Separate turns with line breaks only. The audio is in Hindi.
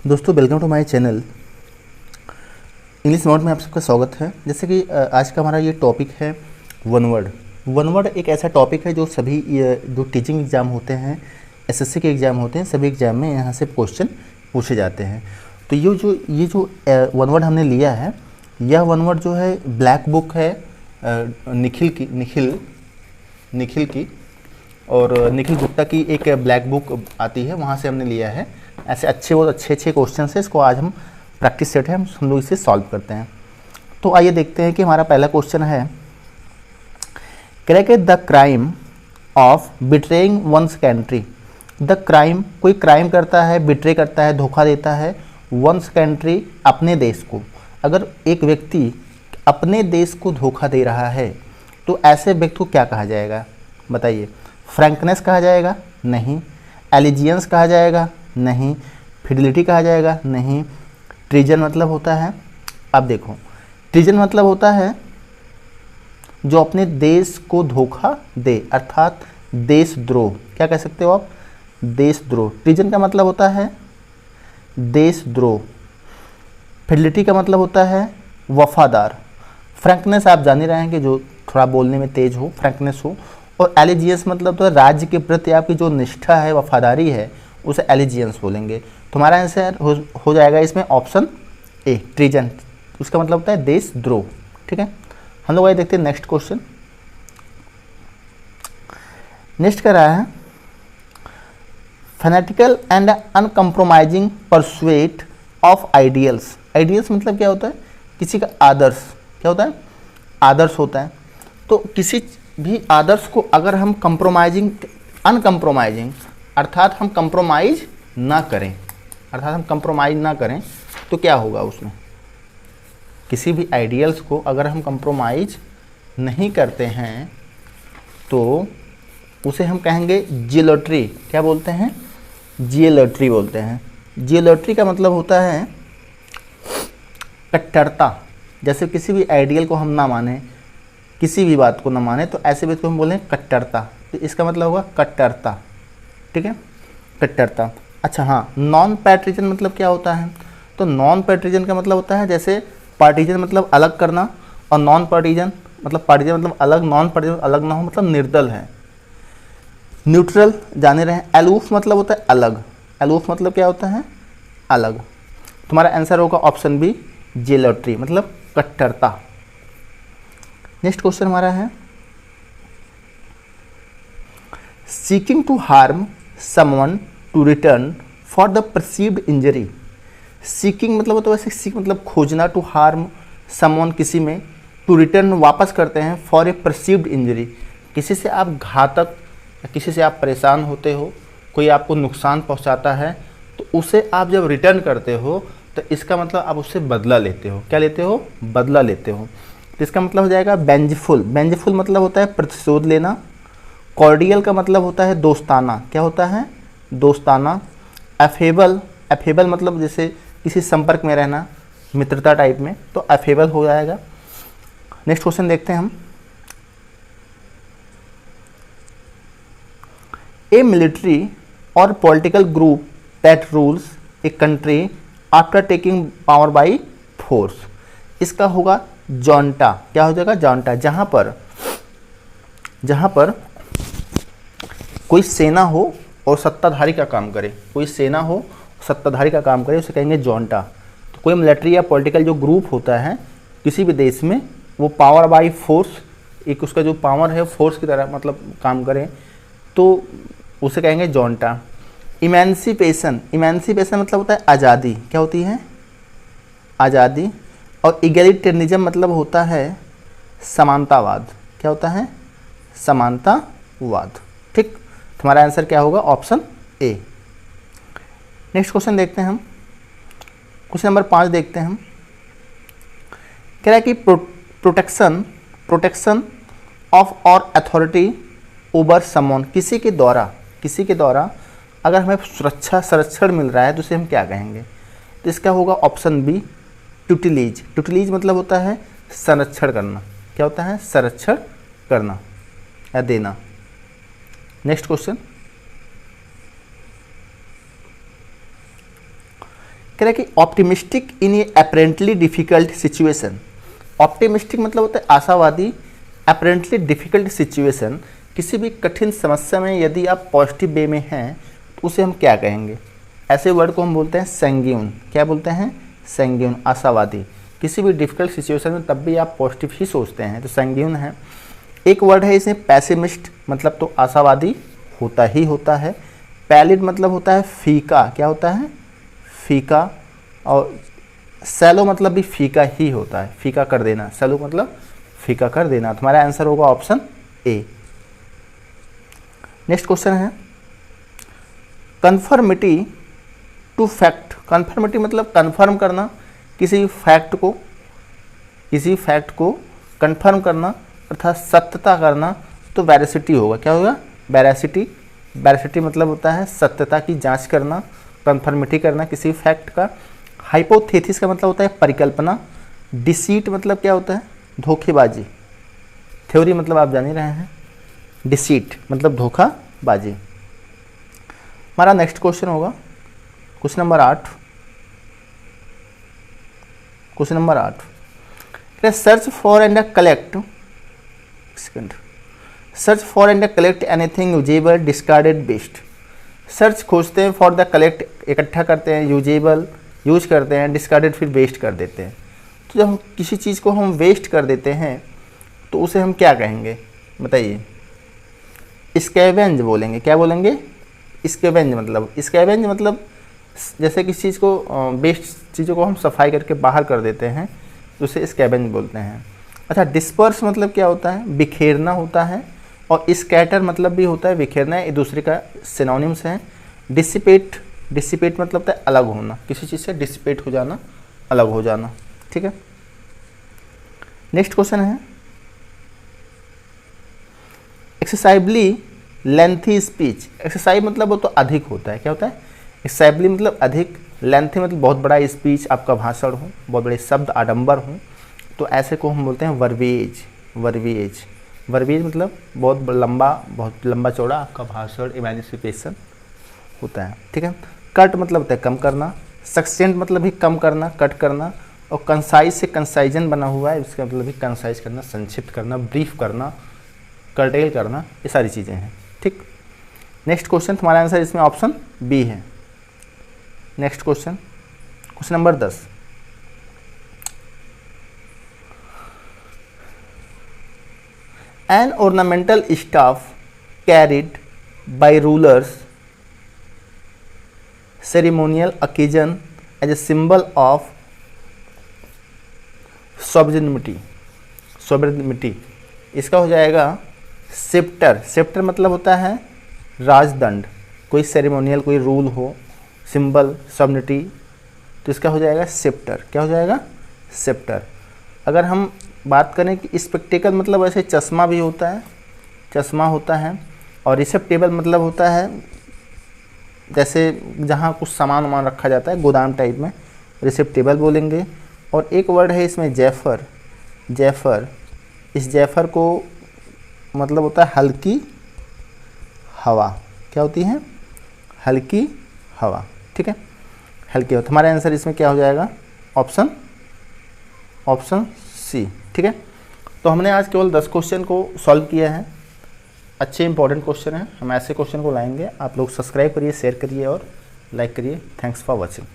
दोस्तों welcome to my channel English note में आप सबका स्वागत है। जैसे कि आज का हमारा ये टॉपिक है वन वर्ड। वन वर्ड एक ऐसा टॉपिक है जो सभी जो टीचिंग एग्ज़ाम होते हैं, एसएससी के एग्ज़ाम होते हैं, सभी एग्ज़ाम में यहाँ से क्वेश्चन पूछे जाते हैं। तो ये जो वन वर्ड हमने लिया है, यह वन वर्ड जो है ब्लैक बुक है निखिल की और निखिल गुप्ता की एक ब्लैक बुक आती है, वहाँ से हमने लिया है। ऐसे बहुत अच्छे क्वेश्चन है। इसको आज हम प्रैक्टिस सेट है, हम लोग इसे सॉल्व करते हैं। तो आइए देखते हैं कि हमारा पहला क्वेश्चन है, correct the crime of betraying one's country. The crime, कोई क्राइम करता है, बिट्रे करता है, धोखा देता है, वंस कंट्री अपने देश को। अगर एक व्यक्ति अपने देश को धोखा दे रहा है तो ऐसे व्यक्ति को क्या कहा जाएगा बताइए? फ्रैंकनेस कहा जाएगा? नहीं। एलिजियंस कहा जाएगा? नहीं। फिडिलिटी कहा जाएगा? नहीं। ट्रीजन मतलब होता है, अब देखो, ट्रीजन मतलब होता है जो अपने देश को धोखा दे, अर्थात देशद्रोह। क्या कह सकते हो आप? देशद्रोह। ट्रीजन का मतलब होता है देशद्रोह। फिडिलिटी का मतलब होता है वफादार। फ्रैंकनेस आप जान ही रहे हैं कि जो थोड़ा बोलने में तेज हो, फ्रैंकनेस हो। और एलिजियंस मतलब तो राज्य के प्रति आपकी जो निष्ठा है, वफादारी है, उसे एलिजियंस बोलेंगे। तुम्हारा आंसर हो जाएगा इसमें ऑप्शन ए, ट्रीजन। उसका मतलब होता है देशद्रोह। ठीक है, हम लोग आइए देखते हैं नेक्स्ट क्वेश्चन। नेक्स्ट कर रहा है, fanatical and uncompromising pursuit of ideals. Ideals मतलब क्या होता है? किसी का आदर्श। क्या होता है? आदर्श होता है। तो किसी भी आदर्श को अगर हम अनकम्प्रोमाइजिंग अर्थात हम कंप्रोमाइज ना करें, तो क्या होगा उसमें? किसी भी आइडियल्स को अगर हम कंप्रोमाइज नहीं करते हैं तो उसे हम कहेंगे जियोलॉट्री। क्या बोलते हैं? जियोलॉट्री बोलते हैं। जियोलॉट्री का मतलब होता है कट्टरता। जैसे किसी भी आइडियल को हम ना माने, किसी भी बात को ना माने, तो ऐसे व्यक्ति को हम बोलें कट्टरता। तो इसका मतलब होगा कट्टरता। ठीक है, कट्टरता। अच्छा हाँ, नॉन पैट्रिजन मतलब क्या होता है? तो नॉन पैट्रिजन का मतलब होता है, जैसे पार्टीजन मतलब अलग करना, और नॉन पार्टीजन मतलब अलग, नॉन पार्टीजन अलग ना हो, मतलब निर्दल है। न्यूट्रल जाने रहे हैं। अलूफ मतलब होता है अलग। अलूफ मतलब क्या होता है? अलग। तुम्हारा आंसर होगा ऑप्शन बी, जियोलॉट्री मतलब कट्टरता। नेक्स्ट क्वेश्चन हमारा है, seeking to harm someone to return for the perceived injury. Seeking मतलब होता है, वैसे सीक मतलब खोजना, टू हार्म समवन किसी में, टू रिटर्न वापस करते हैं, फॉर ए परसीव्ड इंजरी। किसी से आप घातक, किसी से आप परेशान होते हो, कोई आपको नुकसान पहुंचाता है, तो उसे आप जब रिटर्न करते हो तो इसका मतलब आप उससे बदला लेते हो। क्या लेते हो? बदला लेते हो। तो इसका मतलब हो जाएगा बेंजफुल। बेंजफुल मतलब होता है प्रतिशोध लेना। कॉर्डियल का मतलब होता है दोस्ताना। क्या होता है? दोस्ताना। अफेबल, अफेबल मतलब जैसे किसी संपर्क में रहना, मित्रता टाइप में, तो अफेबल हो जाएगा। नेक्स्ट क्वेश्चन देखते हैं हम, ए मिलिट्री और political group that rules a country after taking power by force. इसका होगा जॉन्टा। क्या हो जाएगा? जॉन्टा। जहां पर कोई सेना हो और सत्ताधारी का काम करे, कोई सेना हो सत्ताधारी का काम करे, उसे कहेंगे जॉन्टा। तो कोई मिलिट्री या पॉलिटिकल जो ग्रुप होता है किसी भी देश में, वो पावर बाई फोर्स, एक उसका जो पावर है फोर्स की तरह मतलब काम करे, तो उसे कहेंगे जॉन्टा। इमेंसिपेशन, इमेंसिपेशन मतलब होता है आज़ादी। क्या होती है? आज़ादी। और इगैलिटेरियनिज्म मतलब होता है समानतावाद। क्या होता है? समानतावाद। ठीक, तुम्हारा आंसर क्या होगा? Option A. नेक्स्ट क्वेश्चन देखते हैं हम, क्वेश्चन नंबर 5 देखते हैं हम। कह रहा है कि प्रोटेक्शन ऑफ और अथॉरिटी ओवर समवन। किसी के द्वारा अगर हमें संरक्षण मिल रहा है तो उसे हम क्या कहेंगे? तो इसका होगा ऑप्शन बी, ट्यूटिलेज। ट्यूटिलेज मतलब होता है संरक्षण करना। क्या होता है? संरक्षण करना या देना। नेक्स्ट क्वेश्चन, कह रहा है कि ऑप्टिमिस्टिक इन ए अपेरेंटली डिफिकल्ट सिचुएशन। ऑप्टिमिस्टिक मतलब होता है आशावादी, अपेरेंटली डिफिकल्ट सिचुएशन, किसी भी कठिन समस्या में यदि आप पॉजिटिव वे में हैं तो उसे हम क्या कहेंगे? ऐसे वर्ड को हम बोलते हैं सैंग्यून। क्या बोलते हैं? सैंग्यून, आशावादी। किसी भी डिफिकल्ट सिचुएशन में तब भी आप पॉजिटिव ही सोचते हैं तो सैंग्यून है। एक वर्ड है इसमें पैसिमिस्ट, मतलब तो आशावादी होता ही होता है। पैलिड मतलब होता है फीका। क्या होता है? फीका। और सैलो मतलब भी फीका ही होता है, फीका कर देना। सैलो मतलब फीका कर देना। तुम्हारा आंसर होगा ऑप्शन ए। नेक्स्ट क्वेश्चन है कन्फर्मिटी टू फैक्ट। कन्फर्मिटी मतलब कन्फर्म करना, किसी फैक्ट को कन्फर्म करना अर्थात सत्यता करना, तो वेरासिटी होगा। क्या होगा? वेरासिटी। वेरासिटी मतलब होता है सत्यता की जांच करना, कन्फर्मिटी करना किसी फैक्ट का। हाइपोथेसिस का मतलब होता है परिकल्पना। डिसीट मतलब क्या होता है? धोखेबाजी। थ्योरी मतलब आप जान ही रहे हैं, डिसीट मतलब धोखाबाजी। हमारा नेक्स्ट क्वेश्चन होगा question number 8। Question number 8, search for and collect anything usable discarded waste. Search खोजते हैं, फॉर द कलेक्ट इकट्ठा करते हैं, यूजेबल यूज करते हैं, डिस्कार्डेड फिर वेस्ट कर देते हैं। तो जब हम किसी चीज़ को हम वेस्ट कर देते हैं तो उसे हम क्या कहेंगे बताइए? स्कैवेंज बोलेंगे। क्या बोलेंगे? स्कैवेंज मतलब जैसे किसी चीज़ को वेस्ट चीज़ों को हम सफाई करके बाहर कर देते हैं तो उसे स्कैवेंज बोलते हैं। अच्छा, डिस्पर्स मतलब क्या होता है? बिखेरना होता है। और स्कैटर मतलब भी होता है बिखेरना, एक दूसरे का सिनोनिम्स हैं। डिसिपेट मतलब होता है अलग होना, किसी चीज़ से डिसिपेट हो जाना, अलग हो जाना। ठीक है, नेक्स्ट क्वेश्चन है एक्सेसाइबली लेंथी स्पीच। एक्सेसाइब मतलब वो तो अधिक होता है। क्या होता है? एक्सेसाइबली मतलब अधिक, लेंथी मतलब बहुत बड़ा स्पीच, आपका भाषण हो, बहुत बड़े शब्द आडंबर हो, तो ऐसे को हम बोलते हैं वर्बिएज। वर्बिएज मतलब बहुत लंबा चौड़ा आपका भाषण, इमेजिफिकेशन होता है। ठीक है, कट मतलब होता है कम करना, सक्सेंट मतलब भी कम करना, कट करना, और कंसाइज से कंसाइजन बना हुआ है, इसका मतलब भी कंसाइज करना, संक्षिप्त करना, ब्रीफ करना, कर्टेल करना, ये सारी चीज़ें हैं। ठीक, नेक्स्ट क्वेश्चन तुम्हारा आंसर इसमें ऑप्शन बी है। Next question number 10, an ornamental staff carried by rulers ceremonial occasion as a symbol of sovereignty। इसका हो जाएगा सेप्टर मतलब होता है राजदंड, कोई सेरेमोनियल कोई रूल हो, सिंबल सॉवरेनिटी, तो इसका हो जाएगा सेप्टर। क्या हो जाएगा? सेप्टर। अगर हम बात करें कि स्पेक्टेकल मतलब ऐसे चश्मा भी होता है, और रिसेप्टेबल मतलब होता है जैसे जहाँ कुछ सामान वामान रखा जाता है, गोदाम टाइप में, रिसेप्टेबल बोलेंगे। और एक वर्ड है इसमें जैफर। इस जैफर को मतलब होता है हल्की हवा। क्या होती है? हल्की हवा। ठीक है, हल्की हवा। हमारा आंसर इसमें क्या हो जाएगा? Option C. ठीक है, तो हमने आज केवल 10 क्वेश्चन को सॉल्व किया है। अच्छे इंपॉर्टेंट क्वेश्चन हैं, हम ऐसे क्वेश्चन को लाएंगे। आप लोग सब्सक्राइब करिए, शेयर करिए और लाइक करिए। Thanks for watching.